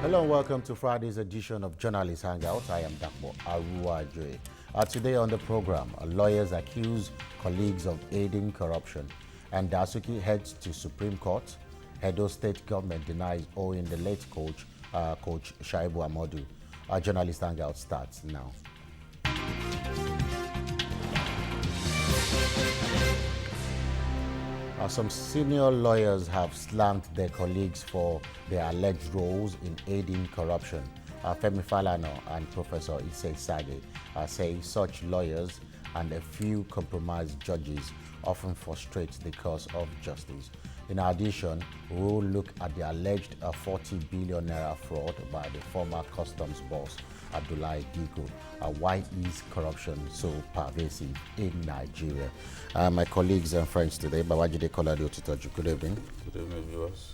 Hello and welcome to Friday's edition of Journalist Hangout. I am Dakmo Aruajoe. Today on the program, lawyers accuse colleagues of aiding corruption, and Dasuki heads to Supreme Court. Edo State government denies owing the late coach, Coach Shaibu Amodu. Our Journalist Hangout starts now. Some senior lawyers have slammed their colleagues for their alleged roles in aiding corruption. Femi Falana and Professor Ise Sage say such lawyers and a few compromised judges often frustrate the cause of justice. In addition, we will look at the alleged 40 billion naira fraud by the former customs boss, Abdullahi Diko. Why is corruption so pervasive in Nigeria? My colleagues and friends today, Babajide Kolade Otitoju, good evening. Good evening, viewers.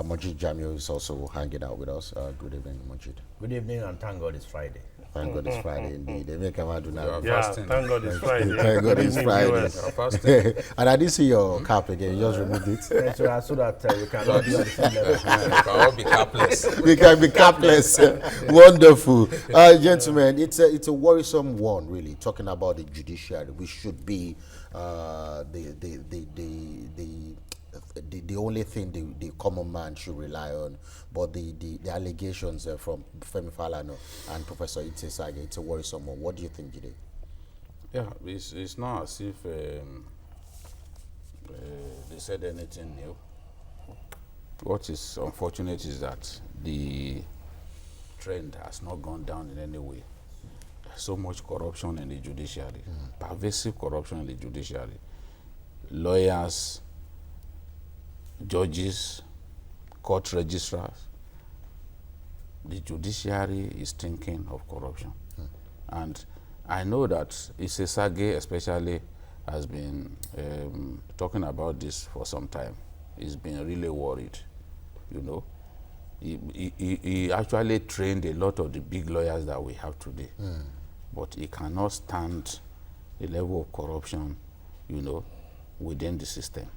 Majid Jamil is also hanging out with us. Good evening, Majid. Good evening, and thank God it's Friday. Thank God it's Friday indeed. They make a do now. Yeah, Thank God it's Friday. Thank God it's Friday. And I didn't see your cap again. You just removed it. So that we can all be on the same level. We can all be capless. We can be capless. Wonderful. Gentlemen, it's a worrisome one, really, talking about the judiciary. We should be the only thing the common man should rely on, but the allegations from Femi Falana and Professor Ite Sage, it's a worrisome one. What do you think, Jide? Yeah, it's not as if they said anything new. What is unfortunate is that the trend has not gone down in any way. There's so much corruption in the judiciary, pervasive corruption in the judiciary. Lawyers, judges, court registrars, the judiciary is thinking of corruption. And I know that Ise Sage especially has been talking about this for some time. He's been really worried, you know. He actually trained a lot of the big lawyers that we have today. But he cannot stand the level of corruption, you know, within the system.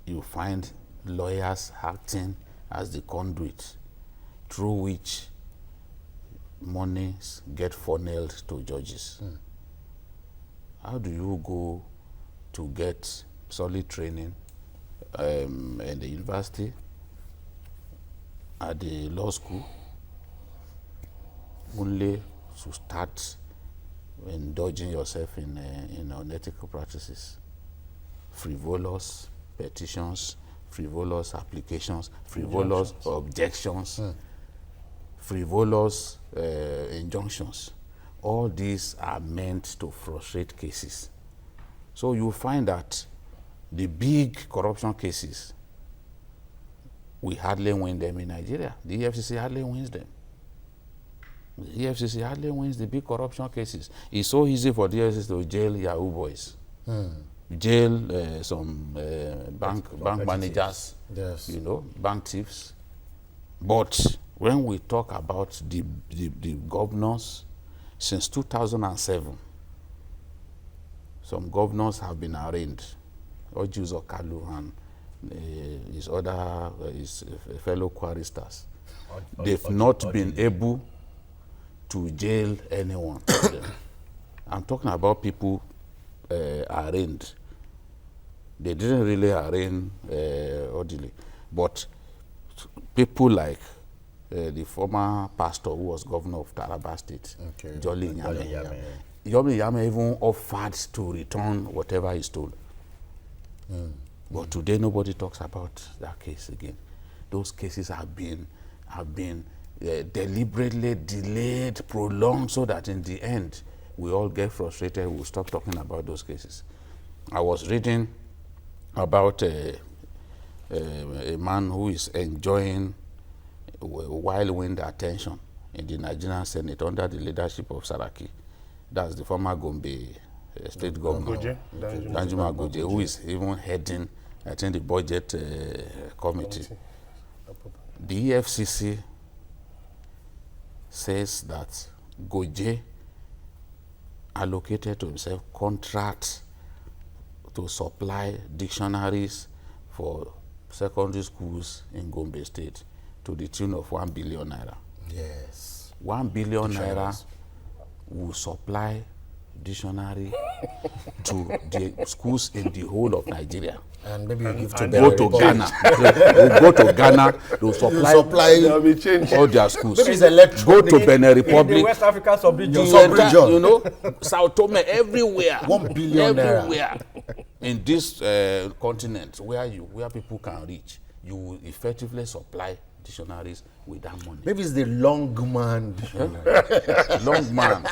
You find lawyers acting as the conduit through which monies get funneled to judges. How do you go to get solid training in the university, at the law school, only to start indulging yourself in unethical practices, frivolous petitions, frivolous applications, frivolous objections, frivolous injunctions? All these are meant to frustrate cases. So you find that the big corruption cases, we hardly win them in Nigeria. The EFCC hardly wins them. The EFCC hardly wins the big corruption cases. It's so easy for the EFCC to jail Yahoo boys. Jail some bank managers, yes, you know, bank thieves. But when we talk about the governors, since 2007, some governors have been arraigned. Ojus Okalu and his fellow choristers. They've not been able to jail anyone. I'm talking about people arraigned. They didn't really arraign orderly, but people like the former pastor who was governor of Taraba State, Jolly Nyame. Jolly Nyame even offered to return whatever he stole. But today nobody talks about that case again. Those cases have been deliberately delayed, prolonged, so that in the end we all get frustrated. We'll stop talking about those cases. I was reading about a man who is enjoying whirlwind attention in the Nigerian Senate under the leadership of Saraki. That's the former Gombe state governor, Danjuma Goje, who is even heading, I think, the budget committee. The EFCC says that Goje allocated to himself contracts to supply dictionaries for secondary schools in Gombe State to the tune of 1 billion naira. Yes. 1 billion naira Dictionaries. will supply dictionary to the schools in the whole of Nigeria. And maybe you give to Go to Ghana. They'll go to Ghana. They'll supply There will be change. all their schools. Maybe it's electronic. Go to Benin In the Republic. West African sub-region. Sub-region. You know, Sao Tome, everywhere. 1 billion naira. everywhere in this continent where people can reach, you will effectively supply dictionaries with that money. Maybe it's the long man. Long man.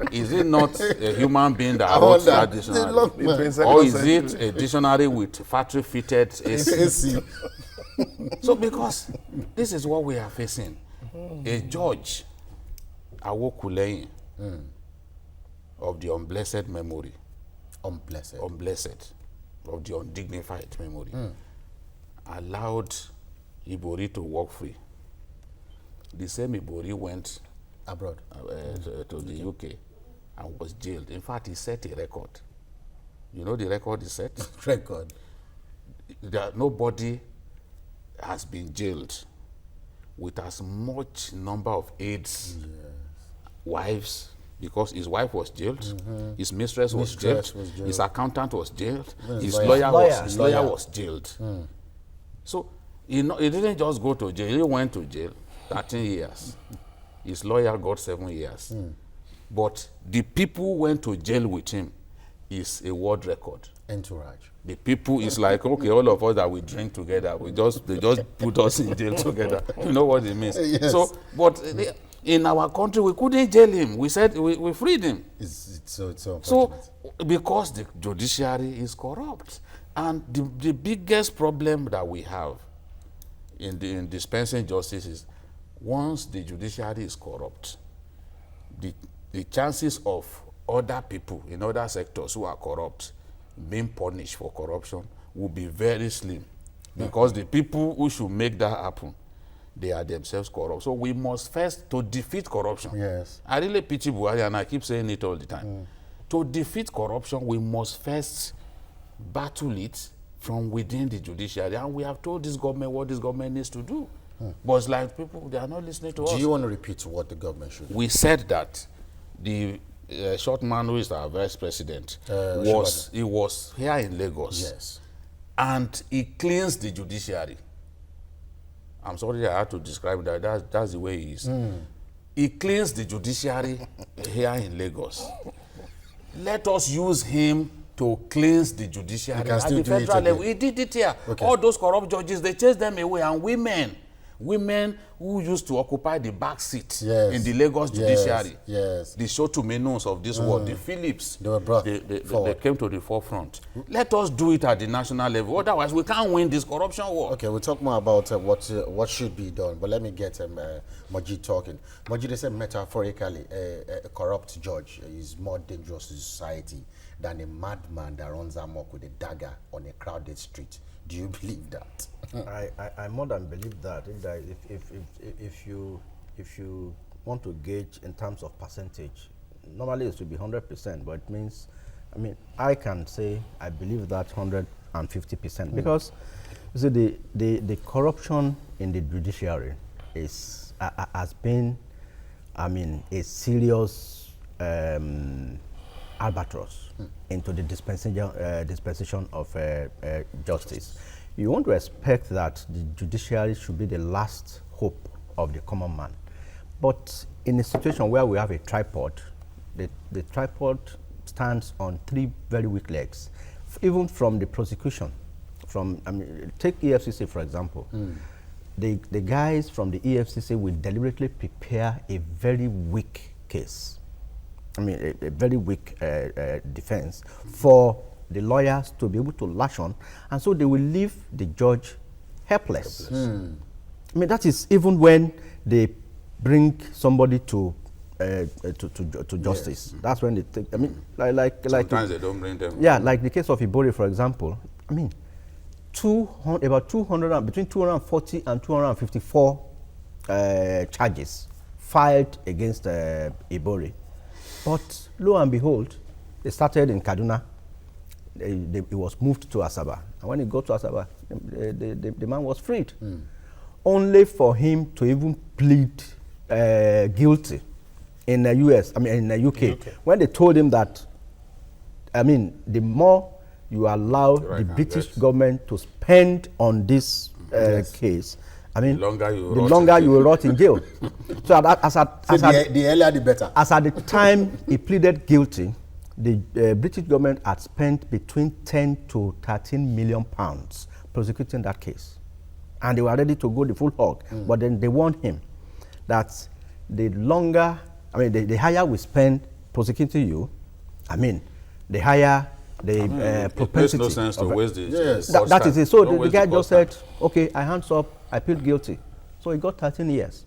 Is it not a human being that I wrote wonder. that The dictionary? long man. Or is it a dictionary with factory-fitted AC? AC. So because this is what we are facing. A judge, Awokuleyin, of the unblessed memory, Unblessed. unblessed, of the undignified memory, allowed Ibori to walk free. The same Ibori went Abroad. to the UK and was jailed. In fact, he set a record. You know the record he set? Record. Nobody has been jailed with as much number of aides, wives, because his wife was jailed, his mistress was jailed, his accountant was jailed, his lawyer was jailed. So he didn't just go to jail, he went to jail 13 years. His lawyer got 7 years. But the people who went to jail with him is a world record. Entourage. The people is like, okay, all of us that we drink together, they just put us in jail together. You know what it means? Yes. So, but in our country, we couldn't jail him. We said we freed him. It's so So, unfortunate. because the judiciary is corrupt. And the biggest problem that we have in dispensing justice is once the judiciary is corrupt, the chances of other people in other sectors who are corrupt being punished for corruption will be very slim. Because the people who should make that happen, they are themselves corrupt. So we must first, to defeat corruption. Yes. I really pity Buhari, and I keep saying it all the time. To defeat corruption, we must first battle it from within the judiciary. And we have told this government what this government needs to do. But it's like people, they are not listening to us. Do you want to repeat what the government should do? We said that the short man who is our vice president was here in Lagos. Yes. And he cleansed the judiciary. I'm sorry I had to describe that. That's the way he is. He cleansed the judiciary here in Lagos. Let us use him to cleanse the judiciary at the federal level. He did it here. Okay. All those corrupt judges, they chased them away. And women who used to occupy the back seat in the Lagos judiciary, the Shotumenons of this world, the Phillips, they were brought they came to the forefront. Let us do it at the national level. Otherwise, we can't win this corruption war. Okay, we'll talk more about what should be done. But let me get Moji talking. Moji, they say metaphorically, a corrupt judge is more dangerous to society than a madman that runs amok with a dagger on a crowded street. Do you believe that? I more than believe that. If you want to gauge in terms of percentage, normally it should be 100%, but it means, I mean, I can say I believe that 150% because you see the corruption in the judiciary has been, I mean, a serious albatross into the dispensation of justice. You want to expect that the judiciary should be the last hope of the common man. But in a situation where we have a tripod, the tripod stands on 3 very weak legs. Even from the prosecution, take EFCC for example. The guys from the EFCC will deliberately prepare a very weak case. I mean, a very weak defense for the lawyers to be able to lash on, and so they will leave the judge helpless. I mean, that is even when they bring somebody to justice. Yes. That's when they take. I mean, like sometimes they don't bring them. Yeah, like the case of Ibori, for example. I mean, between 240 and 254 charges filed against Ibori. But lo and behold, they started in Kaduna. It was moved to Asaba. And when it got to Asaba, the man was freed. only for him to even plead guilty in the US, in the UK, when they told him that, the more you allow the British government to spend on this case, the longer you will rot in jail. So the earlier the better. As at the time he pleaded guilty, the British government had spent between 10 to 13 million pounds prosecuting that case. And they were ready to go the full hog. But then they warned him that the longer, the higher we spend prosecuting you, the higher the propensity. It makes no sense to waste the that is it. So the guy just said, okay, I hands up, I plead guilty. So he got 13 years.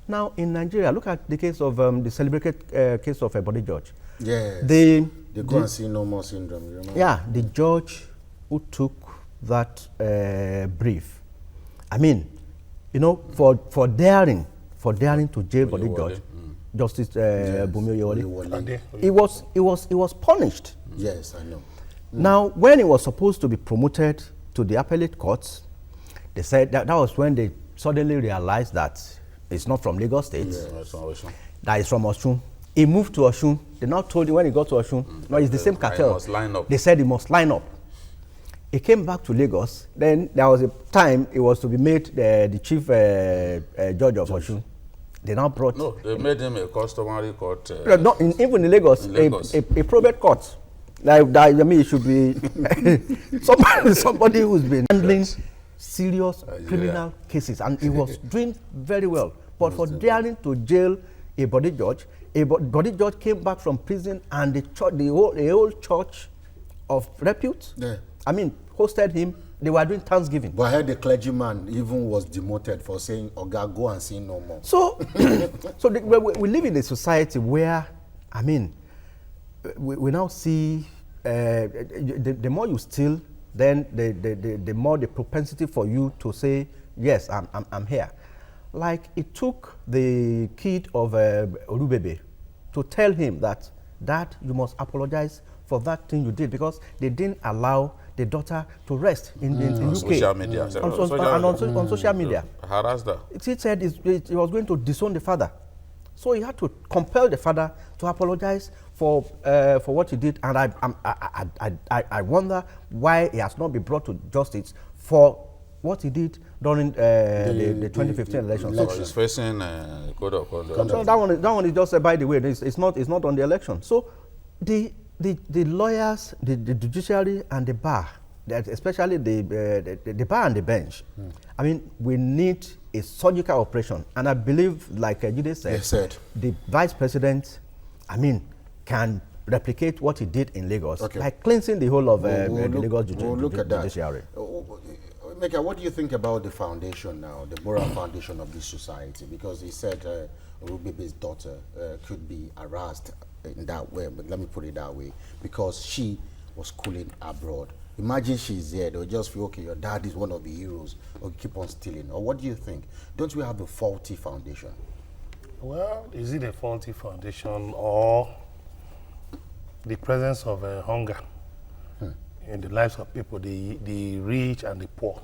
Now in Nigeria, look at the case of the celebrated case of Amodu George. Yes. The go and see no more syndrome. You remember? Yeah, the judge who took that brief. For daring to jail Amodu George, Justice Bumi he was punished. Yes, I know. Now, when he was supposed to be promoted to the appellate courts, they said that was when they suddenly realized that it's not from Lagos State, that it's from Osun. He moved to Osun. They now told him when he got to Osun, no, it's the same cartel. They said he must line up. He came back to Lagos. Then there was a time he was to be made the chief judge of Osun. They now brought... No, they made him a customary court. Even in Lagos, a probate court. It should be somebody who's been handling serious criminal cases, and he was doing very well. But for daring to jail a body judge came back from prison, and the whole church of repute, hosted him. They were doing Thanksgiving. But I heard the clergyman even was demoted for saying, "Oga, go and sin no more." So, we live in a society where, we now see the more you steal, then the more the propensity for you to say, yes, I'm here. Like it took the kid of Orubebe to tell him that, Dad, you must apologize for that thing you did, because they didn't allow the daughter to rest in UK. Social media. On social media. Harassed her. He said he was going to disown the father. So he had to compel the father to apologize for what he did, and I wonder why he has not been brought to justice for what he did during the 2015 election. So he's facing code of conduct. So that one is just by the way. It's not on the election. So the lawyers, the judiciary, and the bar, especially the bar and the bench. We need a surgical operation, and I believe, like Jude said, the vice president, can replicate what he did in Lagos by cleansing the whole of the Lagos judiciary. Meka, what do you think about the foundation now, the moral foundation of this society? Because he said Orubebe's daughter could be harassed in that way, but let me put it that way, because she was schooling abroad. Imagine she's there, they'll just feel, okay, your dad is one of the heroes, or keep on stealing. Or what do you think? Don't we have a faulty foundation? Well, is it a faulty foundation or the presence of hunger in the lives of people, the rich and the poor?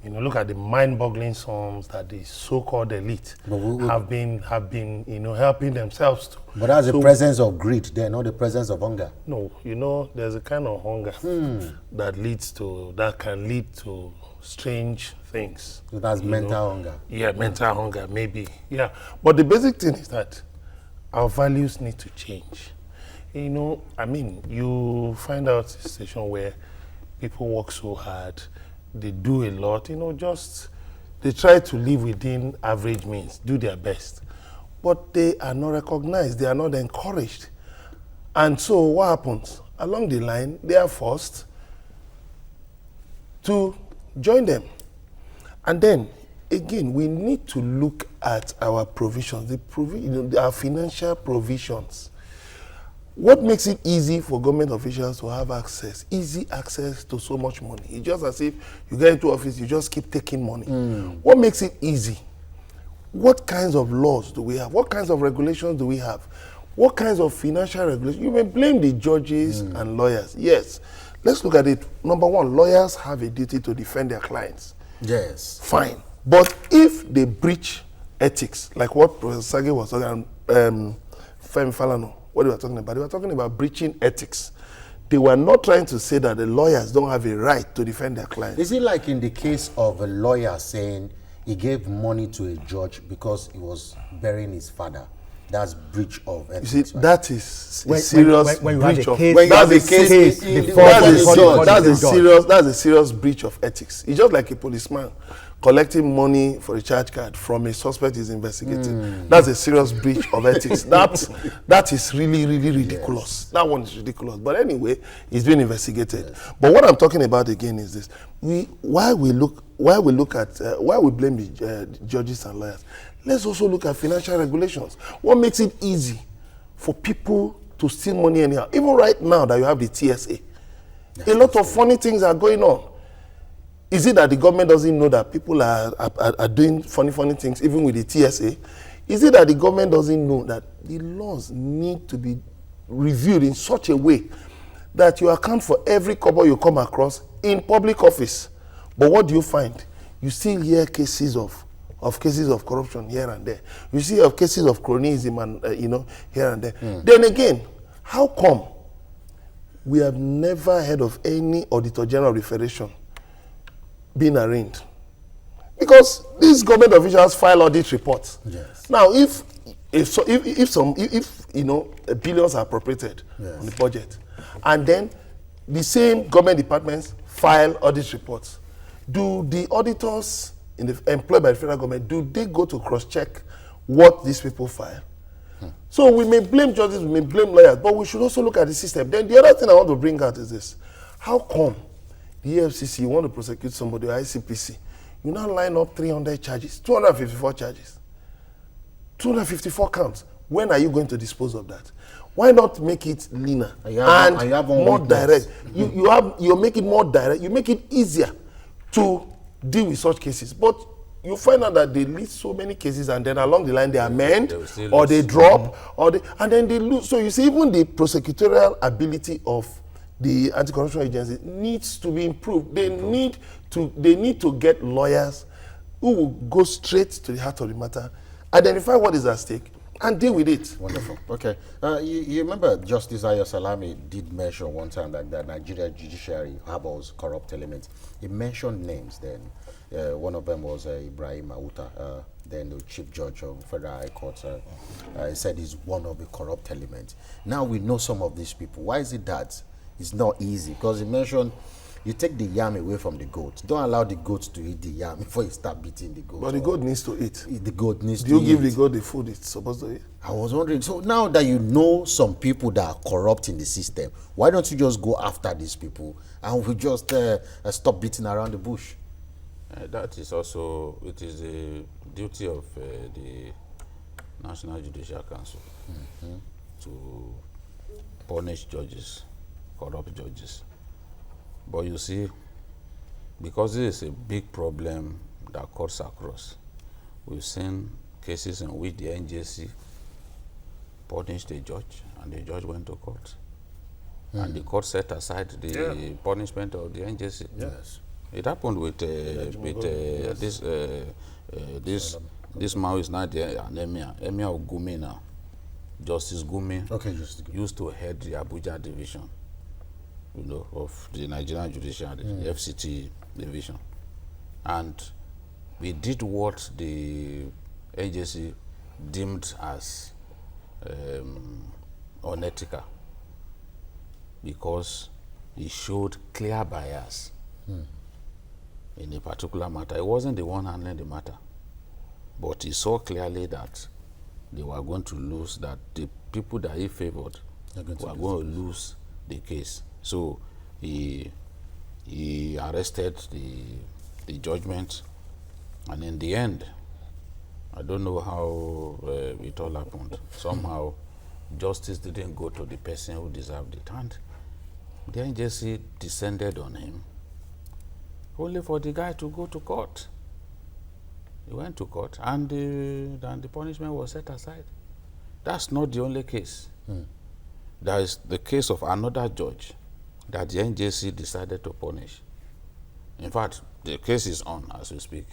Look at the mind-boggling sums that the so-called elite have been helping themselves to. But that's the presence of greed there, not the presence of hunger. No, there's a kind of hunger that can lead to strange things. So that's mental hunger. Yeah, mental hunger, maybe. Yeah, but the basic thing is that our values need to change. You find out a situation where people work so hard, they do a lot, they try to live within average means, do their best. But they are not recognized, they are not encouraged. And so what happens? Along the line, they are forced to join them. And then, again, we need to look at our provisions, our financial provisions. What makes it easy for government officials to have easy access to so much money? It's just as if you get into office, you just keep taking money. What makes it easy? What kinds of laws do we have? What kinds of regulations do we have? What kinds of financial regulations? You may blame the judges and lawyers. Yes. Let's look at it. Number one, lawyers have a duty to defend their clients. Yes. Fine. But if they breach ethics, like what Professor Sage was talking about, Femi Falana, what they were talking about, they were talking about breaching ethics. They were not trying to say that the lawyers don't have a right to defend their clients. Is it like in the case of a lawyer saying he gave money to a judge because he was burying his father? That's breach of ethics. You see, right? that is a serious when you have breach a of case, when you have that's a case before that's a serious breach of ethics. It's just like a policeman collecting money for a charge card from a suspect he's investigating. That's a serious breach of ethics. That is really, really ridiculous. Yes. That one is ridiculous. But anyway, it's being investigated. Yes. But what I'm talking about again is this: why we blame the judges and lawyers. Let's also look at financial regulations. What makes it easy for people to steal money anyhow? Even right now that you have the TSA, a lot of funny things are going on. Is it that the government doesn't know that people are doing funny things even with the TSA? Is it that the government doesn't know that the laws need to be reviewed in such a way that you account for every kobo you come across in public office? But what do you find? You still hear cases of corruption here and there. You see of cases of cronyism and here and there. Then again, how come we have never heard of any Auditor General of the Federation being arraigned? Because these government officials file audit reports. Yes. Now, if billions are appropriated on the budget, and then the same government departments file audit reports, do the auditors employed by the federal government, do they go to cross-check what these people file? So we may blame judges, we may blame lawyers, but we should also look at the system. Then the other thing I want to bring out is this: how come the EFCC, you want to prosecute somebody, or ICPC, you now line up 300 charges, 254 charges, 254 counts? When are you going to dispose of that? Why not make it leaner and more direct? You make it more direct. You make it easier to deal with such cases. But you find out that they list so many cases, and then along the line they amend or they drop and then they lose. So you see, even the prosecutorial ability of the anti-corruption agency needs to be improved. They need to get lawyers who will go straight to the heart of the matter, identify what is at stake, and deal with it. Wonderful. Okay. You remember Justice Ayo Salami did mention one time that the Nigeria judiciary harbors corrupt elements. He mentioned names then. One of them was Ibrahim Auta, then the Chief Judge of Federal High Court. He said he's one of the corrupt elements. Now we know some of these people. Why is it that it's not easy? Because he mentioned you take the yam away from the goat. Don't allow the goat to eat the yam before you start beating the goat. But the goat needs to eat. The goat needs to eat. Do you give the goat the food it's supposed to eat? I was wondering, so now that you know some people that are corrupt in the system, why don't you just go after these people and we just stop beating around the bush? That is also, it is the duty of the National Judicial Council to punish judges, corrupt judges. But you see, because this is a big problem that cuts across, we've seen cases in which the NJC punished a judge and the judge went to court. And the court set aside the punishment of the NJC. Yes. It happened with this man who is now an emir of Gumi now. Justice Gumi used to head the Abuja division, of the Nigerian Judiciary, the FCT division. And we did what the agency deemed as unethical, because he showed clear bias in a particular matter. He wasn't the one handling the matter, but he saw clearly that they were going to lose, that the people that he favored were going to lose the case. So he arrested the judgment, and in the end, I don't know how it all happened. Somehow, justice didn't go to the person who deserved it, and the NJC descended on him, only for the guy to go to court. He went to court, and the punishment was set aside. That's not the only case. There is the case of another judge that the NJC decided to punish. In fact, the case is on as we speak.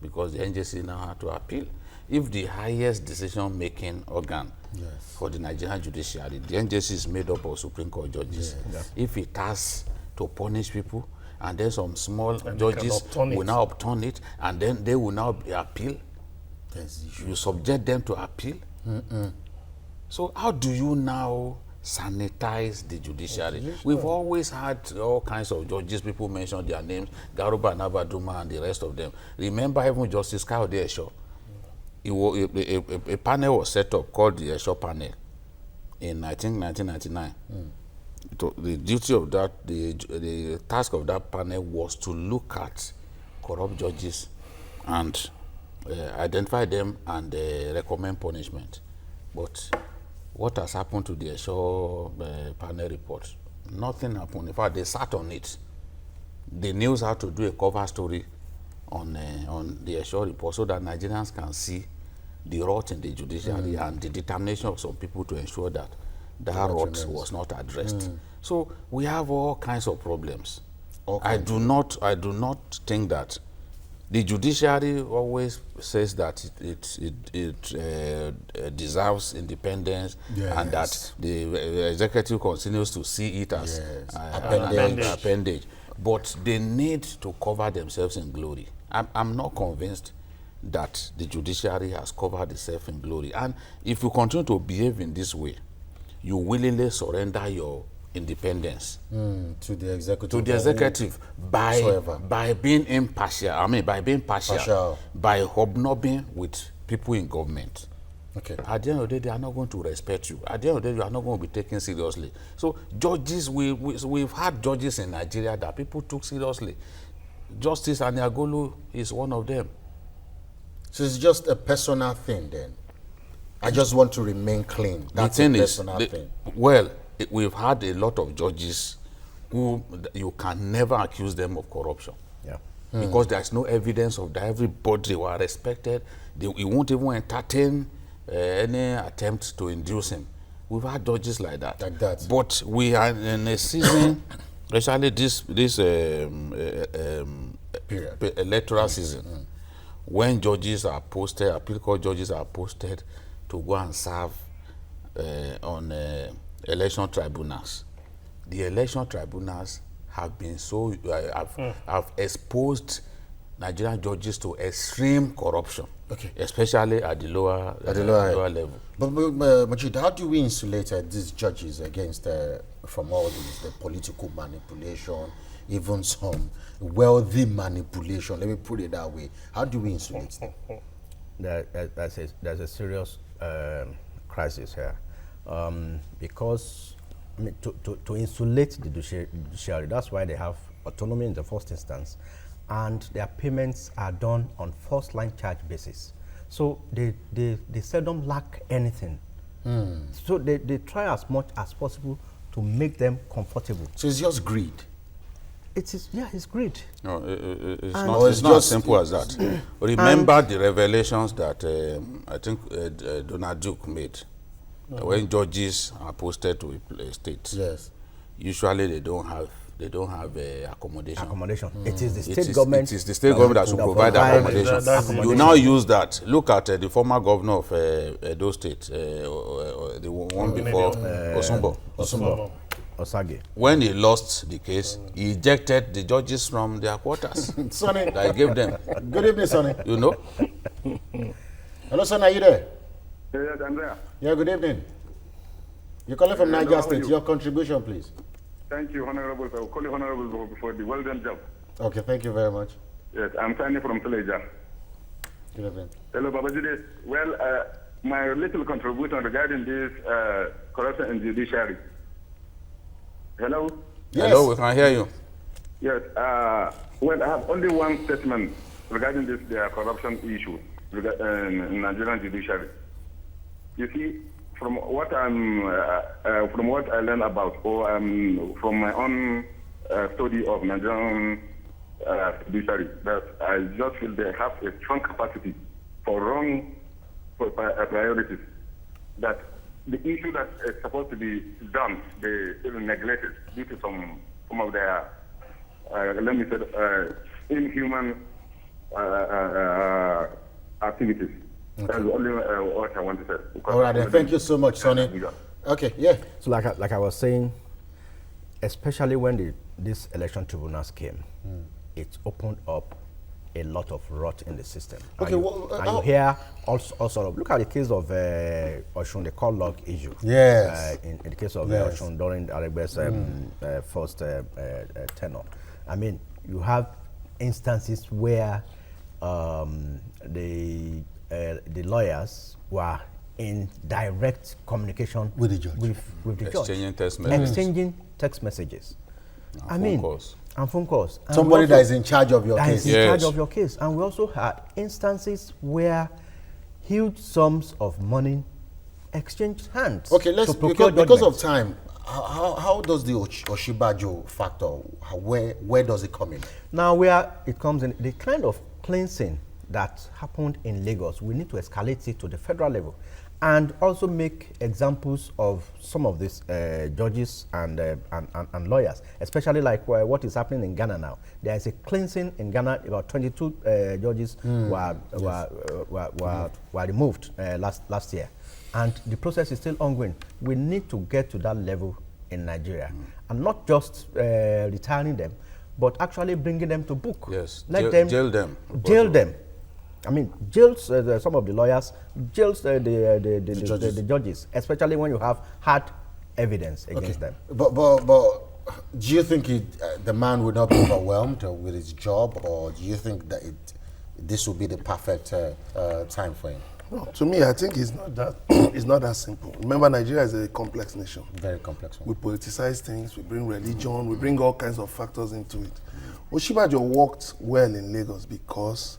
because the NJC now had to appeal. If the highest decision-making organ for the Nigerian judiciary, the NJC is made up of Supreme Court judges. If it has to punish people, and then some small judges will now upturn it, and then they will now appeal, you subject them to appeal. So how do you now sanitize the judiciary? We've always had all kinds of judges. People mention their names, Garuba, Nabaduma, and the rest of them. Remember even Justice Kayode Esho. A panel was set up called the Esho panel in 1999. The duty of that, the task of that panel was to look at corrupt judges and identify them and recommend punishment. But what has happened to the Esho panel report? Nothing happened. In fact, they sat on it. The news had to do a cover story on the Esho report so that Nigerians can see the rot in the judiciary and the determination of some people to ensure that rot was not addressed. So we have all kinds of problems. I do not think that the judiciary always says that it deserves independence and that the executive continues to see it as an appendage. But they need to cover themselves in glory. I'm not convinced that the judiciary has covered itself in glory. And if you continue to behave in this way, you willingly surrender your independence to the executive, by being impartial. By being partial, by hobnobbing with people in government. Okay. At the end of the day, they are not going to respect you. At the end of the day, you are not going to be taken seriously. So judges, we've had judges in Nigeria that people took seriously. Justice Aniagolu is one of them. So it's just a personal thing then? I just want to remain clean. That's a personal thing. Well, we've had a lot of judges who you can never accuse them of corruption. Because there's no evidence of that. Everybody were respected. You won't even entertain any attempt to induce him. We've had judges like that. But we are in a season, especially this electoral season, when judges are posted, appeal court judges are posted to go and serve on election tribunals. The election tribunals have been have exposed Nigerian judges to extreme corruption, especially at the lower level. But Majid, how do we insulate these judges against from all the political manipulation, even some wealthy manipulation? Let me put it that way. How do we insulate them? There's a serious crisis here, because to insulate the judiciary, that's why they have autonomy in the first instance, and their payments are done on first-line charge basis. So they seldom lack anything. So they try as much as possible to make them comfortable. So it's just greed. It's greed. No, it's not as simple as that. Remember the revelations that I think Donald Duke made. When judges are posted to a state, usually they don't have accommodation. It is the state government. It is the state government that should provide accommodation. You now use that. Look at the former governor of Edo State, the one before Osumbo. Osage. When he lost the case, he ejected the judges from their quarters. Sonny, that he gave them. Good evening, Sonny. You know? Hello, Sonny, are you there? Yes, I'm there. Yeah, good evening. You're calling from Niger State. Your contribution, please. Thank you, Honorable. I will call you Honorable for the well-done job. Okay, thank you very much. Yes, I'm signing from Tuleja. Good evening. Hello, Babajide. Well, my little contribution regarding this corruption in judiciary. Hello? Yes. Hello, we can hear you. Yes. Well, I have only one statement regarding this corruption issue in Nigerian judiciary. You see, from what I learned about, or from my own study of Nigerian judiciary, that I just feel they have a strong capacity for wrong priorities. That the issue that is supposed to be done, they neglect it due to some of their, let me say, inhuman activities. Okay. That's only what I want to say. All right, then. Thank you so much, Sonny. Okay, yeah. So like I was saying, especially when these election tribunals came, it opened up a lot of rot in the system. Okay, and well, and you hear all sort of, look at the case of Oshun, the call log issue. Yes. In the case of Yes. Oshun during Aregbe's first tenure. I mean, you have instances where the lawyers were in direct communication With the judge. With the Exchanging judge. text messages. Exchanging text messages. Phone calls. And phone calls. And Somebody we also- that is in charge of your that case. is in charge Yes. of your case. And we also had instances where huge sums of money exchanged hands. Okay, let's to procure because of judgments. time. How does the Oshibajo factor? Where does it come in? Now, where it comes in, the kind of cleansing that happened in Lagos, we need to escalate it to the federal level and also make examples of some of these judges and lawyers, especially like what is happening in Ghana now. There is a cleansing in Ghana. About 22 judges were removed last year, and the process is still ongoing. We need to get to that level in Nigeria, and not just retiring them, but actually bringing them to book. Yes, Let jail them. Jail them. I mean, jails some of the lawyers, jails the judges, especially when you have hard evidence against them. But do you think the man would not be overwhelmed with his job, or do you think that this will be the perfect time for him? No, to me, I think it's not that it's not that simple. Remember, Nigeria is a complex nation. Very complex one. We politicize things, we bring religion, we bring all kinds of factors into it. Oshibajo worked well in Lagos because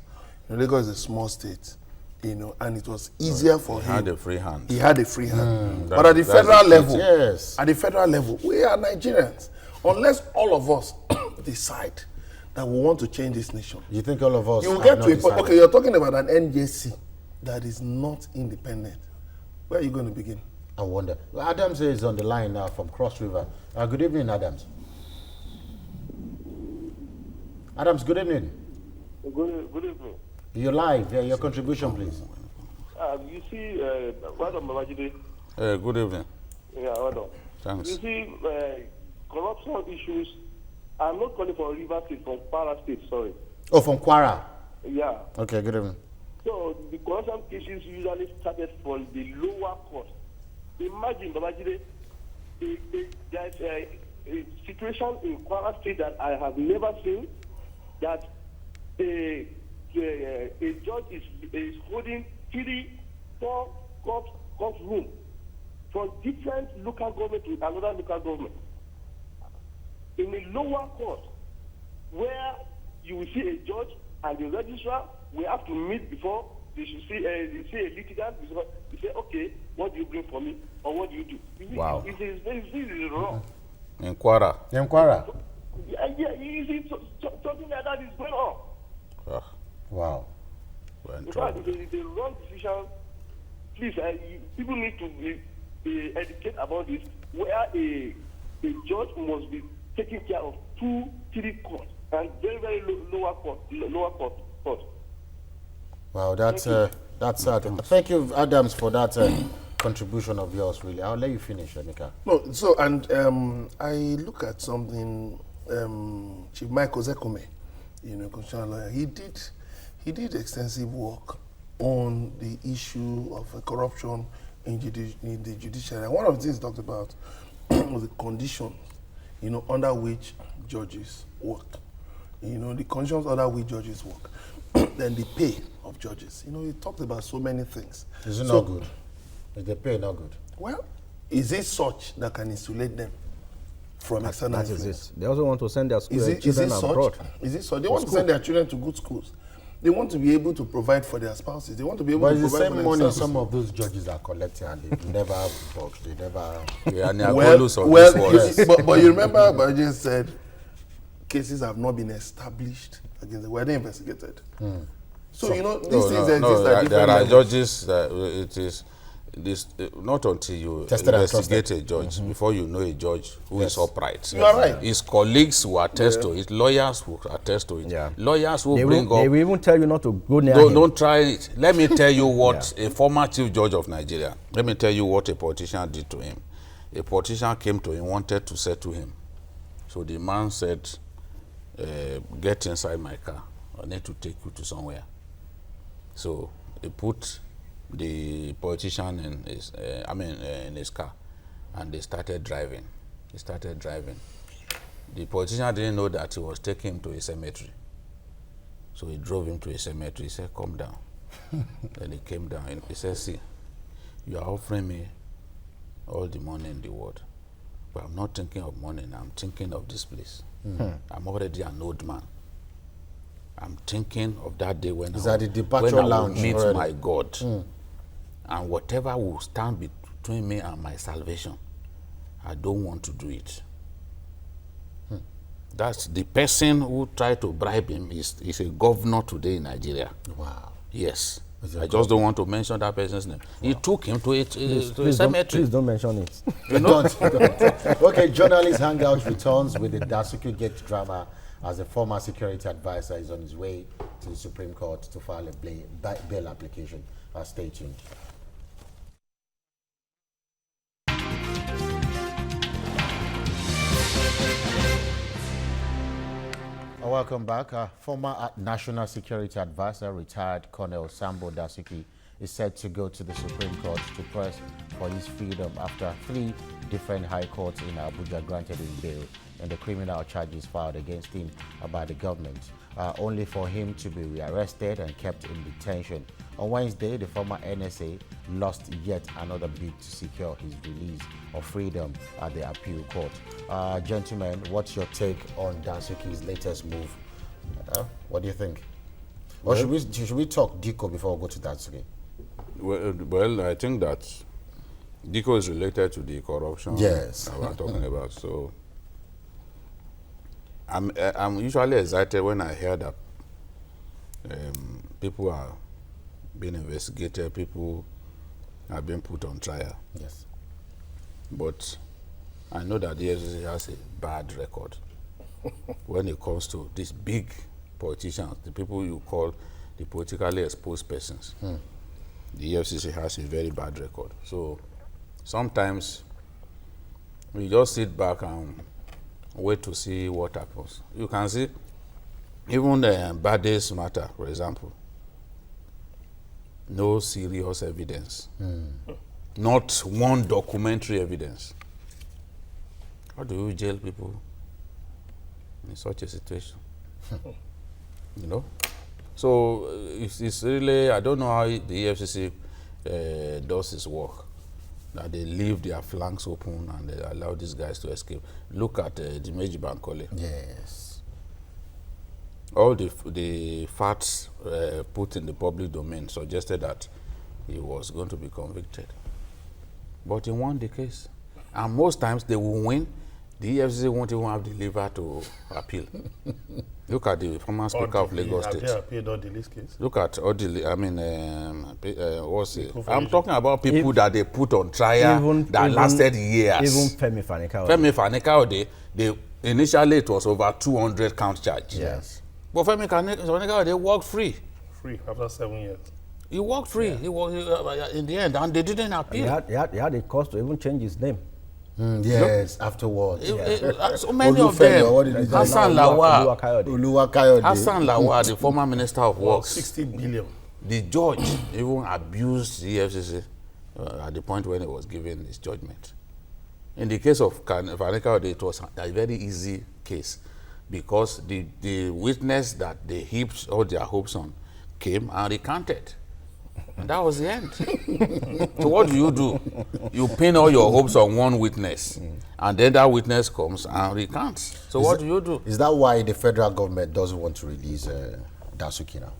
Lagos is a small state, and it was easier for him. He had a free hand. He had a free hand. But That- at the that's federal the level, Yes. at the federal level, we are Nigerians. Unless all of us decide that we want to change this nation, You think all of us? you will have get not to a point. decided? Okay, you're talking about an NJC that is not independent. Where are you going to begin? I wonder. Well, Adams is on the line now from Cross River. Good evening, Adams. Adams, good evening. Good evening. You're live. Yeah, your contribution, please. You see, Madam Babajide, Good evening. yeah, madam. Thanks. You see, corruption issues. I'm not calling for Rivers State, from Para State, sorry. Oh, from Kwara. Yeah. Okay, good evening. So the corruption cases usually started from the lower court. Imagine, Babajide, there's a situation in Kwara State that I have never seen, that a judge is holding 3-4 court room from different local government to another local government. In a lower court, where you will see a judge and the registrar will have to meet before they should see a litigant. They say, okay, what do you bring for me, or what do you do? Wow. This is wrong. In Kwara. In Kwara. Yeah, you see, something like that is going on. Wow. We're in In trouble. fact, it's a wrong decision. Please, people need to be educated about this, where a judge must be taking care of 2-3 courts and very lower court. Wow, that's sad. Thank you, Adams, for that contribution of yours. Really, I'll let you finish, Emeka. No, so, and I look at something, Chief Michael Zekome, constitutional lawyer, he did extensive work on the issue of corruption in the judiciary. And one of the things he talked about was the conditions, under which judges work. The conditions under which judges work. Then the pay of judges. He talked about so many things. Is it not good? Is the pay not good? Well, is it such that can insulate them from external That is influence? it. They also want to send their Is it children such? abroad. Is it such? They want to send their children to good schools. They want to be able to provide for their spouses. They want to be able But to it's the provide for same money themselves. some of those judges are collecting, and they never worked. They never. We are near Well, Golus of this world. but you remember, Baje said cases have not been established against them. Were they investigated? So, these things exist at different there are levels. judges that this not until you Tested and investigate trusted. a judge before you know a judge who is upright. You are right. His colleagues will attest to it, lawyers will attest to it. Yeah. Lawyers will They bring will, they up. will even tell you not to go near him. Don't try it. Let me tell you what a former chief judge of Nigeria, let me tell you what a politician did to him. A politician came to him, wanted to settle him. So the man said, get inside my car. I need to take you to somewhere. So he put the politician in his, in his car, and they started driving. He started driving. The politician didn't know that he was taking him to a cemetery. So he drove him to a cemetery. He said, come down. Then he came down and he said, see, you are offering me all the money in the world, but I'm not thinking of money, I'm thinking of this place. I'm already an old man. I'm thinking of that day when Is I that the departure when I will lounge meet already? my God. And whatever will stand between me and my salvation, I don't want to do it. That's the person who tried to bribe him is a governor today in Nigeria. Wow. Yes. Is it I just don't want to mention that person's name. He took him to a Please cemetery. don't mention it. Don't. Okay, journalist Hangout returns with the Dasuki Gate drama as a former security advisor is on his way to the Supreme Court to file a bail application. Stay tuned. Welcome back. Former National Security Advisor, retired Colonel Sambo Dasuki, is set to go to the Supreme Court to press for his freedom after 3 different high courts in Abuja granted him bail in the criminal charges filed against him by the government, only for him to be rearrested and kept in detention. On Wednesday, the former NSA lost yet another bid to secure his release or freedom at the appeal court. Gentlemen, what's your take on Dasuki's latest move? What do you think? Or should we talk Diko before we go to Dasuki? Well, I think that DICO is related to the corruption Yes. that we're talking about. So I'm usually excited when I hear that people are being investigated, people are being put on trial. Yes. But I know that the FCC has a bad record when it comes to these big politicians, the people you call the politically exposed persons. The FCC has a very bad record. So sometimes we just sit back and wait to see what happens. You can see even the baddest matter, for example, no serious evidence, not one documentary evidence. How do you jail people in such a situation? You know? So it's really, I don't know how the EFCC does its work, that they leave their flanks open and they allow these guys to escape. Look at Dimeji Bankole. Yes. All the facts put in the public domain suggested that he was going to be convicted. But he won the case. And most times they will win. The EFCC won't even have the liver to appeal. Look at the former Speaker of Lagos State. Have they appealed Odili's case? Look at Odili, what's it? I'm talking about people that they put on trial that lasted years. Even Femi Fani-Kayode. Femi Fani-Kayode, initially it was over 200 count charge. Yes. But Femi Fani-Kayode walked free. Free after 7 years. He walked free. Yeah. He was in the end, and they didn't appeal. He had the cost to even change his name. Yes, afterwards. So many of them. Hassan Lawal. Hassan Lawal, the former Minister of Works. 60 billion. The judge even abused the EFCC at the point when he was giving his judgment. In the case of Fani-Kayode, it was a very easy case because the witness that they heaped all their hopes on came and recanted. And that was the end. So what do? You pin all your hopes on one witness, and then that witness comes and recants. So what do? Is that why the federal government doesn't want to release Dasuki now?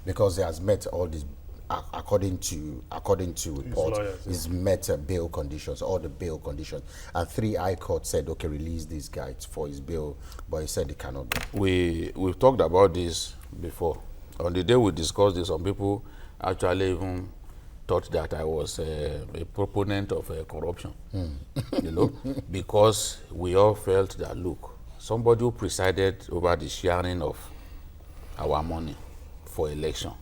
Because he has met all these, according to reports, he's met bail conditions, all the bail conditions, and 3 high courts said, okay, release this guy for his bail, but he said he cannot do. We've talked about this before. On the day we discussed this, some people actually even thought that I was a proponent of corruption, you know, because we all felt that, look, somebody who presided over the sharing of our money for election,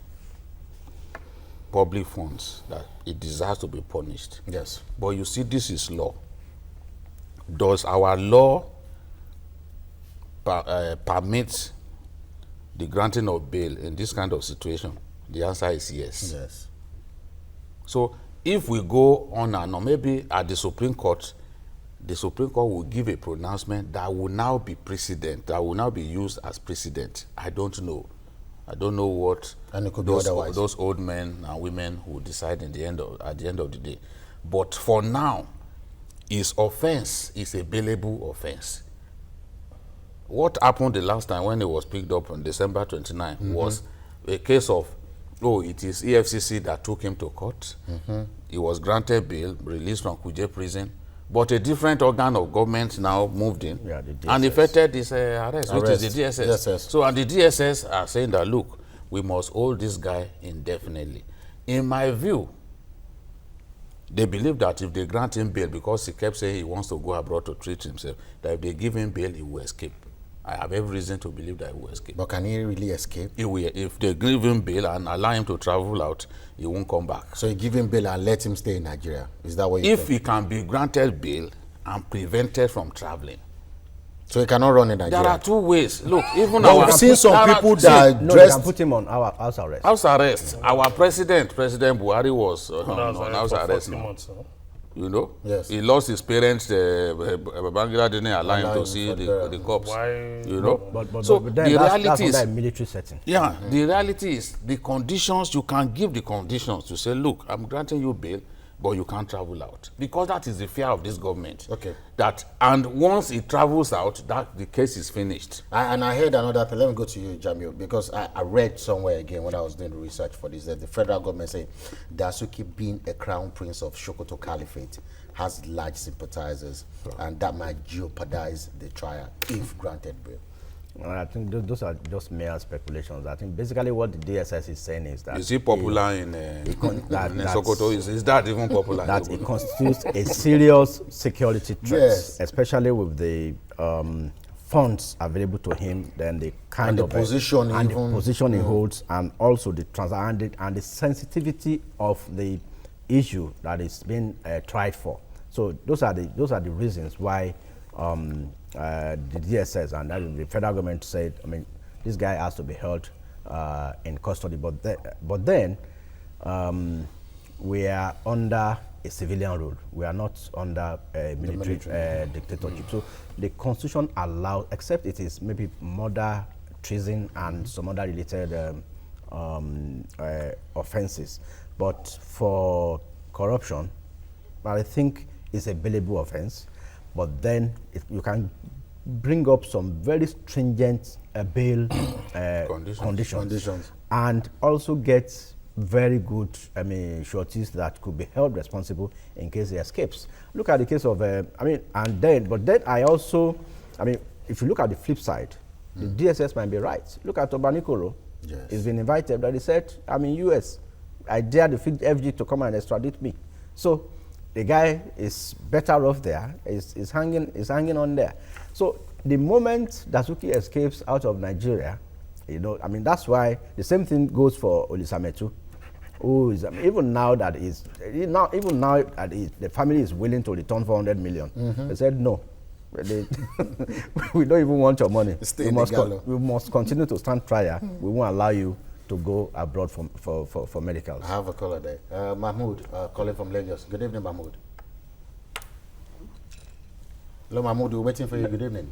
public funds, that it deserves to be punished. Yes. But you see, this is law. Does our law permit the granting of bail in this kind of situation? The answer is yes. Yes. So if we go on and on, maybe at the Supreme Court will give a pronouncement that will now be precedent, that will now be used as precedent. I don't know. I don't know what And it could be otherwise. those old men and women will decide at the end of the day. But for now, his offense is a bailable offense. What happened the last time when he was picked up on December 29 was a case of, it is EFCC that took him to court. He was granted bail, released from Kuje prison, but a different organ of government now moved in and effected his arrest, which is the DSS. DSS. So, and the DSS are saying that, look, we must hold this guy indefinitely. In my view, they believe that if they grant him bail, because he kept saying he wants to go abroad to treat himself, that if they give him bail, he will escape. I have every reason to believe that he will escape. But can he really escape? He will, if they give him bail and allow him to travel out, he won't come back. So you give him bail and let him stay in Nigeria? Is that what you If think? he can be granted bail and prevented from traveling. So he cannot run in Nigeria? There are two ways. Look, even But our... we've seen some people that are No, they dressed... can put him on our house arrest. House arrest. Our President Buhari was on house arrest now. Months, You know? Yes. He lost his parents. Babangida didn't allow him to see the corpse. Why? You know? But So then the that's reality is... under a military setting. Yeah, the reality is the conditions, you can give the conditions to say, look, I'm granting you bail, but you can't travel out. Because that is the fear of this government. Okay. And once it travels out, that the case is finished. And I heard another thing. Let me go to you, Jamil, because I read somewhere again when I was doing the research for this, that the federal government said Dasuki, being a crown prince of Sokoto Caliphate, has large sympathizers, and that might jeopardize the trial if granted bail. I think those are just mere speculations. I think basically what the DSS is saying is that... Is he popular in Sokoto? Is that even popular? That it constitutes a serious security threat, Yes. especially with the funds available to him, then the kind And the of position and even- the position he holds, and also the and the sensitivity of the issue that is being tried for. So those are the reasons why the DSS and the federal government said, I mean, this guy has to be held in custody. But then we are under a civilian rule. We are not under a military dictatorship. So the Constitution allows, except it is maybe murder, treason, and some other related offenses. But for corruption, I think it's a bailable offense. But then you can bring up some very stringent bail conditions, and also get very good, sureties that could be held responsible in case he escapes. Look at the case of, but then I also, if you look at the flip side, the DSS might be right. Look at Obanikoro. Yes. He's been invited, but he said, I'm in US. I dare the FG to come and extradite me. So the guy is better off there, is hanging on there. So the moment Dasuki escapes out of Nigeria, that's why the same thing goes for Olisametu, who is, even now that the family is willing to return 400 million. They said no. We don't even want your money. We must continue to stand trial. We won't allow you to go abroad for medicals. I have a caller there. Mahmoud, calling from Lagos. Good evening, Mahmoud. Hello, Mahmoud. We're waiting for you. Good evening.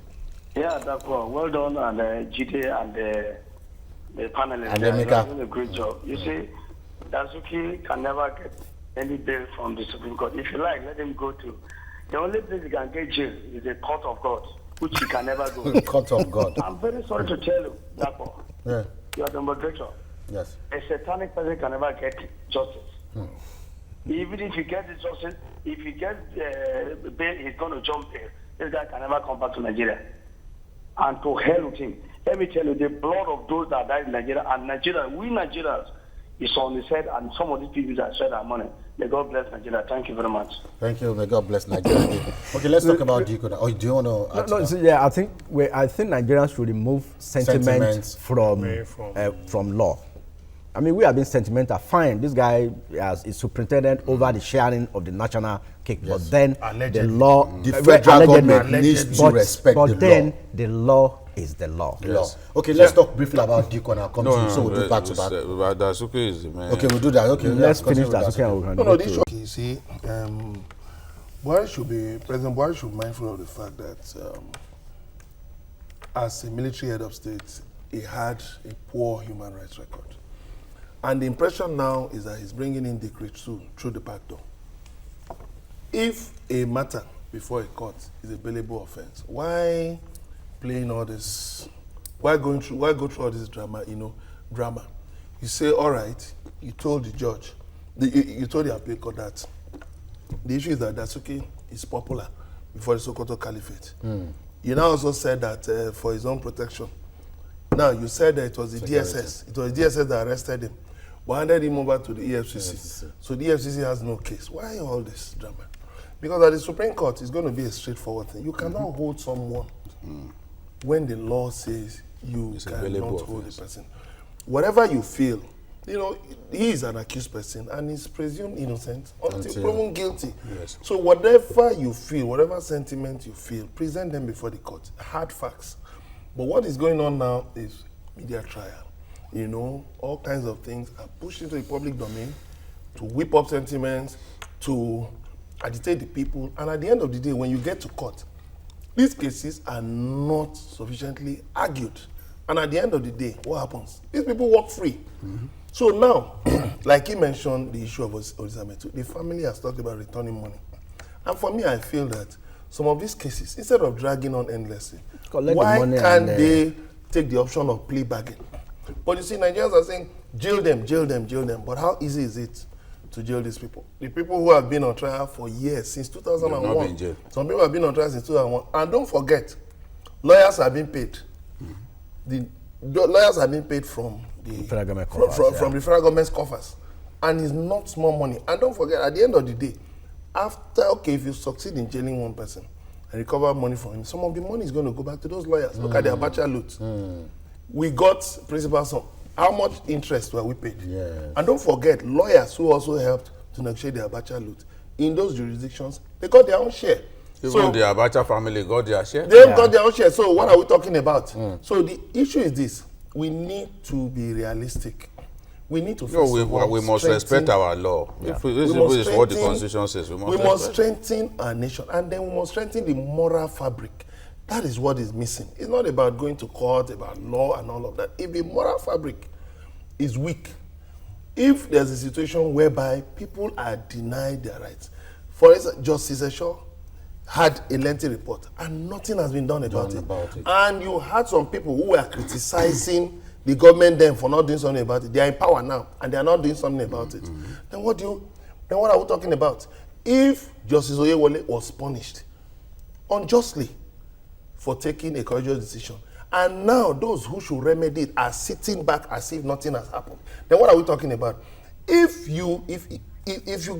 Yeah, that's well done, and GT and the panelists. And they are Emeka. doing a great job. You see, Dasuki can never get any bail from the Supreme Court. If you like, let him go to. The only place he can get jail is the court of God, which he can never go. Court of God. I'm very sorry to tell you, Dapo. Yeah. You are the moderator. Yes. A satanic person can never get justice. Even if he gets the justice, if he gets bail, he's going to jump bail. This guy can never come back to Nigeria. And to hell with him. Let me tell you, the blood of those that died in Nigeria and Nigeria, we Nigerians, is on his head, and some of these people that spend our money. May God bless Nigeria. Thank you very much. Thank you. May God bless Nigeria. Okay, let's talk about Diko now. Oh, do you want to? I think Nigerians should remove sentiments from law. I mean, we have been sentimental. Fine, this guy is superintendent over the sharing of the national cake, but then the law, the federal government needs to respect the law. But then the law is the law. Yes. Okay, let's talk briefly about Diko and I'll come to you. So we'll do back to back. Dasuki is the man. Okay, we'll do that. Okay, let's finish Dasuki. No, this should. You see, President Buhari should be mindful of the fact that as a military head of state, he had a poor human rights record. And the impression now is that he's bringing in Decree 2 through the back door. If a matter before a court is a bailable offense, why playing all this? Why go through all this drama? Drama. You say, all right, you told the judge, you told the appeal court that the issue is that Dasuki is popular before the Sokoto Caliphate. You now also said that for his own protection. Now you said that it was the DSS. It was the DSS that arrested him. But handed him over to the EFCC. So the EFCC has no case. Why all this drama? Because at the Supreme Court, it's going to be a straightforward thing. You cannot hold someone when the law says you cannot hold a person. Whatever you feel, he is an accused person and is presumed innocent until proven guilty. Yes. So whatever you feel, whatever sentiment you feel, present them before the court. Hard facts. But what is going on now is media trial. All kinds of things are pushed into the public domain to whip up sentiments, to agitate the people. And at the end of the day, when you get to court, these cases are not sufficiently argued. And at the end of the day, what happens? These people walk free. So now, like he mentioned, the issue of Olisametu, the family has talked about returning money. And for me, I feel that some of these cases, instead of dragging on endlessly, why can't they take the option of plea bargain? But you see, Nigerians are saying, jail them, jail them, jail them. But how easy is it to jail these people? The people who have been on trial for years, since 2001. Some people have been on trial since 2001. And don't forget, lawyers have been paid. The lawyers have been paid from the federal government's coffers. And it's not small money. And don't forget, at the end of the day, if you succeed in jailing one person and recover money from him, some of the money is going to go back to those lawyers. Look at the Abacha loot. We got principal sum. How much interest were we paid? Yes. And don't forget, lawyers who also helped to negotiate the Abacha loot, in those jurisdictions, they got their own share. Even the Abacha family got their share? They got their own share. So what are we talking about? So the issue is this. We need to be realistic. We need to we must respect our law. Yeah. This is what the Constitution says. We must strengthen our nation, and then we must strengthen the moral fabric. That is what is missing. It's not about going to court, about law and all of that. If the moral fabric is weak, if there's a situation whereby people are denied their rights, for instance, Justice Esho had a lengthy report and nothing has been done about it. And you had some people who were criticizing the government then for not doing something about it. They are in power now and they are not doing something about it. Then what are we talking about? If Justice Oyewole was punished unjustly for taking a courageous decision, and now those who should remedy it are sitting back as if nothing has happened, then what are we talking about? If you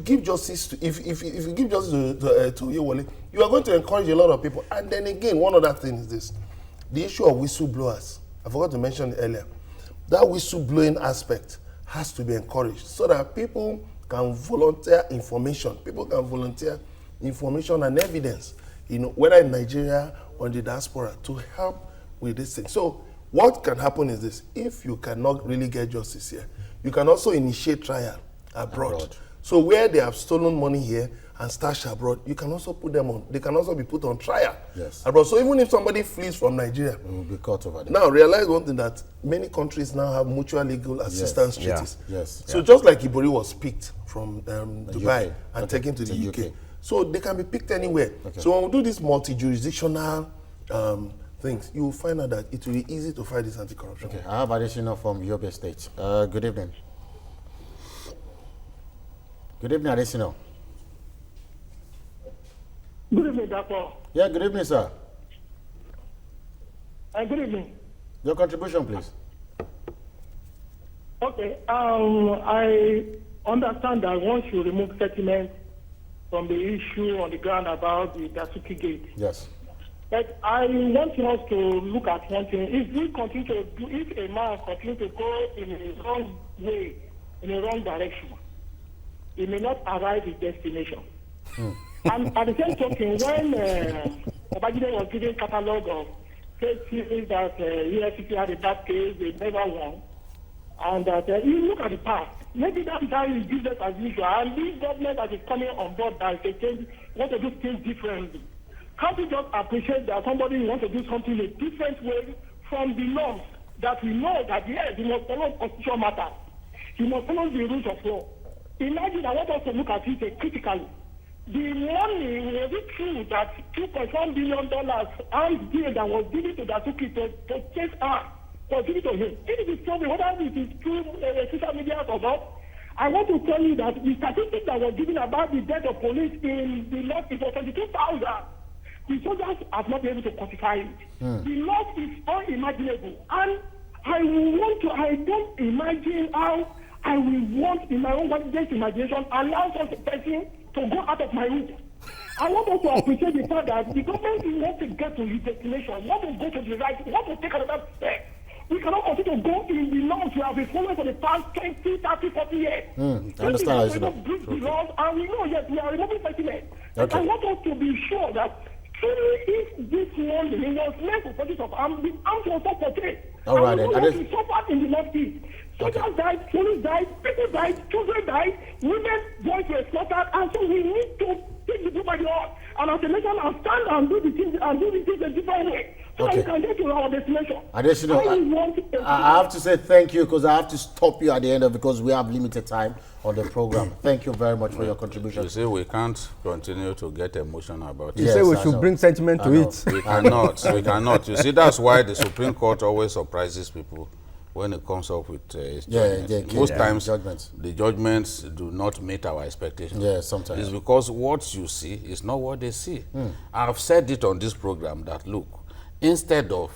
give justice to Oyewole, you are going to encourage a lot of people. And then again, one other thing is this: the issue of whistleblowers. I forgot to mention it earlier. That whistleblowing aspect has to be encouraged so that people can volunteer information. People can volunteer information and evidence, whether in Nigeria or in the diaspora, to help with this thing. So what can happen is this: if you cannot really get justice here, you can also initiate trial abroad. So where they have stolen money here and stashed abroad, you can also put them on. They can also be put on trial abroad. So even if somebody flees from Nigeria, will be caught over there. Now realize one thing, that many countries now have mutual legal assistance treaties. So just like Ibori was picked from Dubai and taken to the UK. So they can be picked anywhere. So when we do this multi-jurisdictional things, you will find out that it will be easy to fight this anti-corruption. I have additional from Yobe State. Good evening. Good evening, additional. Good evening, Doctor. Yeah, good evening, sir. Good evening. Your contribution, please. Okay. I understand that once you remove settlement from the issue on the ground about the Dasuki gate. Yes. But I want us to look at one thing. If we continue to do, if a man continues to go in a wrong way, in a wrong direction, he may not arrive at destination. And at the same token, when Babajide was giving catalogue of cases that EFCC had a bad case, they never won, and that you look at the past, maybe that guy is business as usual, and this government that is coming on board that they change, want to do things differently. Can't we just appreciate that somebody wants to do something a different way from the norms that we know that yes, he must follow constitutional matters. He must follow the rules of law. Imagine, I want us to look at it critically. The money, was it true that $2.1 billion and deal that was given to Dasuki to chase her, was given to him? It is true, whether it is through social media or not. I want to tell you that the statistics that was given about the death of police in the north, it was 22,000. The soldiers have not been able to quantify it. The loss is unimaginable. And I don't imagine how I will want in my own wildest imagination allow such a person to go out of my route. I want us to appreciate the fact that the government wants to get to his destination, want to go to the right, want to take another step. We cannot continue to go in the norms we have been following for the past 20, 30, 40 years. I understand. We don't break the laws, and we know, yes, we are removing settlement. Okay. I want us to be sure that if this one was meant for purpose of arms, the arms was not portrayed. All right, and we then. know we suffered in the Northeast. Soldiers died, police died, people died, children died, women, boys were slaughtered, and so we need to take the people by the heart. And as a nation, and stand and do the things a different way. So that we can get to our destination. I have to say thank you because I have to stop you at the end of because we have limited time on the program. Thank you very much for your contribution. You see, we can't continue to get emotional about it. You say we should bring sentiment to it. We cannot. We cannot. You see, that's why the Supreme Court always surprises people when it comes up with judgments. Most times, the judgments do not meet our expectations. Yeah, sometimes. It's because what you see is not what they see. I've said it on this program that, look, instead of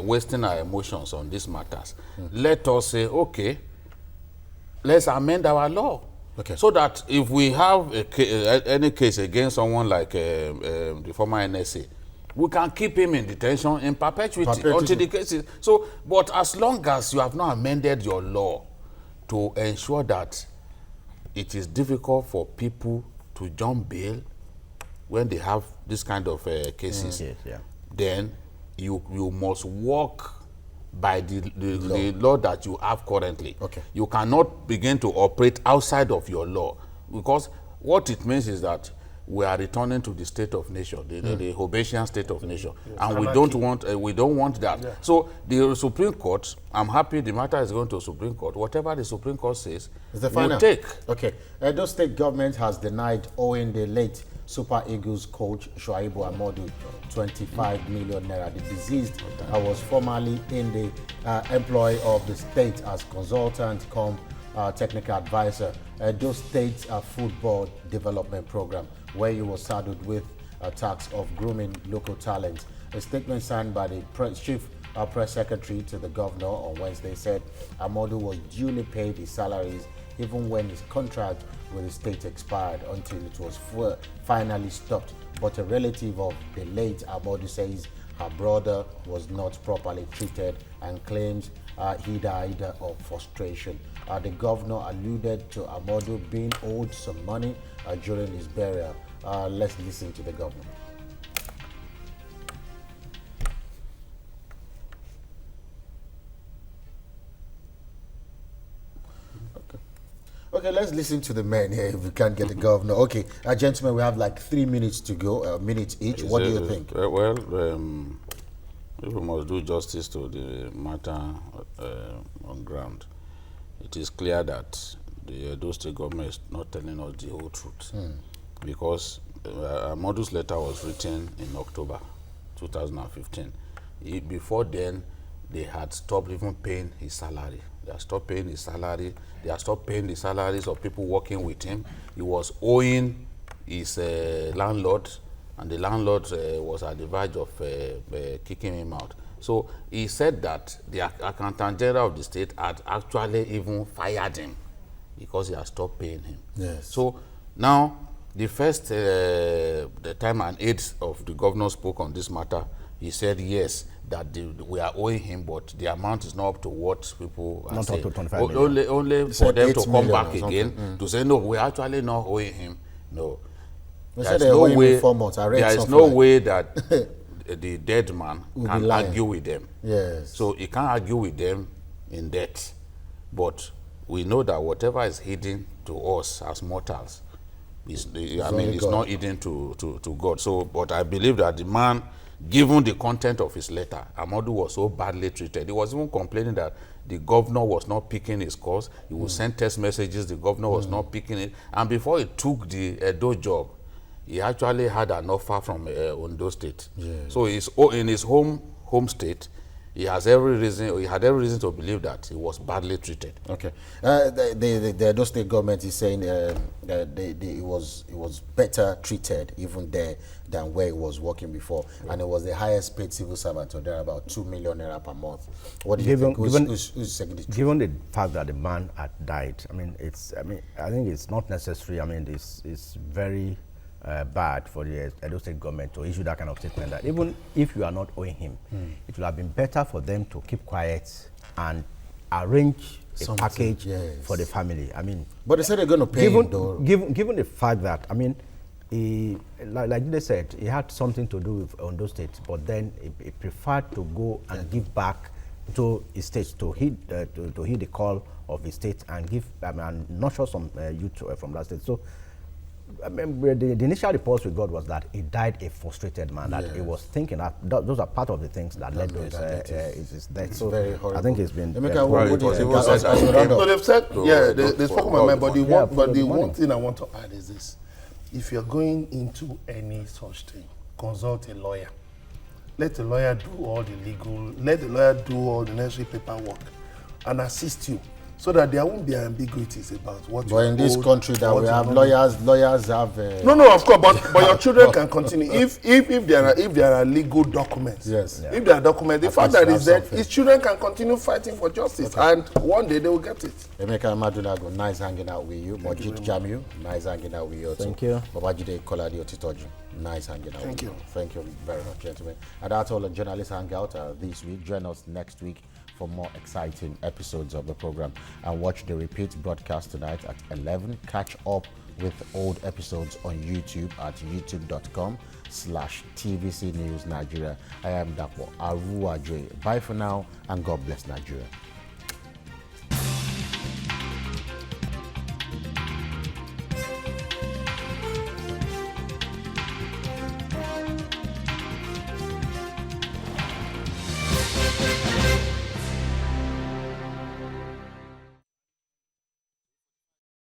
wasting our emotions on these matters, let us say, okay, let's amend our law. Okay. So that if we have any case against someone like the former NSA, we can keep him in detention in perpetuity until the case is. So, but as long as you have not amended your law to ensure that it is difficult for people to jump bail when they have this kind of cases, then you must work by the law that you have currently. Okay. You cannot begin to operate outside of your law, because what it means is that we are returning to the state of nation, the Hobbesian state of nation, and we don't want that. Yeah. So the Supreme Court, I'm happy the matter is going to Supreme Court. Whatever the Supreme Court says, we'll take. Okay. Edo State government has denied owing the late Super Eagles coach Shuaibu Amodu 25 million naira. The deceased was formerly in the employ of the state as consultant cum technical advisor. Edo State Football Development Program, where he was saddled with a task of grooming local talent. A statement signed by the chief press secretary to the governor on Wednesday said Amodu was duly paid his salaries even when his contract with the state expired until it was finally stopped. But a relative of the late Amodu says her brother was not properly treated and claims he died of frustration. The governor alluded to Amodu being owed some money during his burial. Let's listen to the governor. Okay, let's listen to the men here if we can't get the governor. Okay, gentlemen, we have like 3 minutes to go, a minute each. What do you think? Well, if we must do justice to the matter on ground, it is clear that the Edo State government is not telling us the whole truth. Because Amodu's letter was written in October 2015. Before then, they had stopped even paying his salary. They had stopped paying his salary. They had stopped paying the salaries of people working with him. He was owing his landlord, and the landlord was at the verge of kicking him out. So he said that the Accountant General of the state had actually even fired him because he had stopped paying him. Yes. So now, the first the time an aide of the governor spoke on this matter, he said yes, that we are owing him, but the amount is not up to what people are Not saying. up to 25 million. Only for them to 8 come million back or again to say, no, we're actually not owing him. No. They There said is they no owe him way, in 4 months. I read there is something no like- way that the dead man Will be can lying. argue with them. Yes. So he can't argue with them in debt. But we know that whatever is hidden to us as mortals, it's only God. not hidden to God. So, but I believe that the man, given the content of his letter, Amodu was so badly treated. He was even complaining that the governor was not picking his calls. He would send text messages, the governor was not picking it. And before he took the Edo job, he actually had an offer from Ondo State. So in his home state, he had every reason to believe that he was badly treated. Okay. The Edo State government is saying it was better treated even there than where he was working before, and it was the highest paid civil servant, or there about 2 million naira per month. What do you think? Who's saying the truth? Given the fact that the man had died, I think it's not necessary. It's very bad for the Edo State government to issue that kind of statement. That even if you are not owing him, it would have been better for them to keep quiet and arrange a package for the family. But they said they're going to pay him, though. Given the fact that, he, like they said, he had something to do with Ondo State, but then he preferred to go and give back to his state, to heed the call of his state and give and nurture some youth from that state. So the initial reports we got was that he died a frustrated man, that he was thinking that those are part of the things that led to his death. So very horrible. I think it's been What do you think? So they've said, they spoke about my body. But the one money. thing I want to add is this: if you're going into any such thing, consult a lawyer. Let the lawyer do all the legal. Let the lawyer do all the necessary paperwork, and assist you, so that there won't be ambiguities about what. But in this country that we have lawyers have. No, of course, but your children can continue if there are legal documents. Yes. Yeah. If there are documents, the At fact least that have is that something. his children can continue fighting for justice, and one day they will get it. Emeka Madunago, nice hanging out with you. Mojit Jamiu, nice hanging out with you too. Thank you. Babajide Koladi Otitoju, nice hanging out with you. Thank you very much, gentlemen. And that's all on Journalist Hangout this week. Join us next week for more exciting episodes of the program. And watch the repeat broadcast tonight at 11. Catch up with old episodes on YouTube at youtube.com/TVC News Nigeria. I am Dapo Aruajoy. Bye for now, and God bless Nigeria.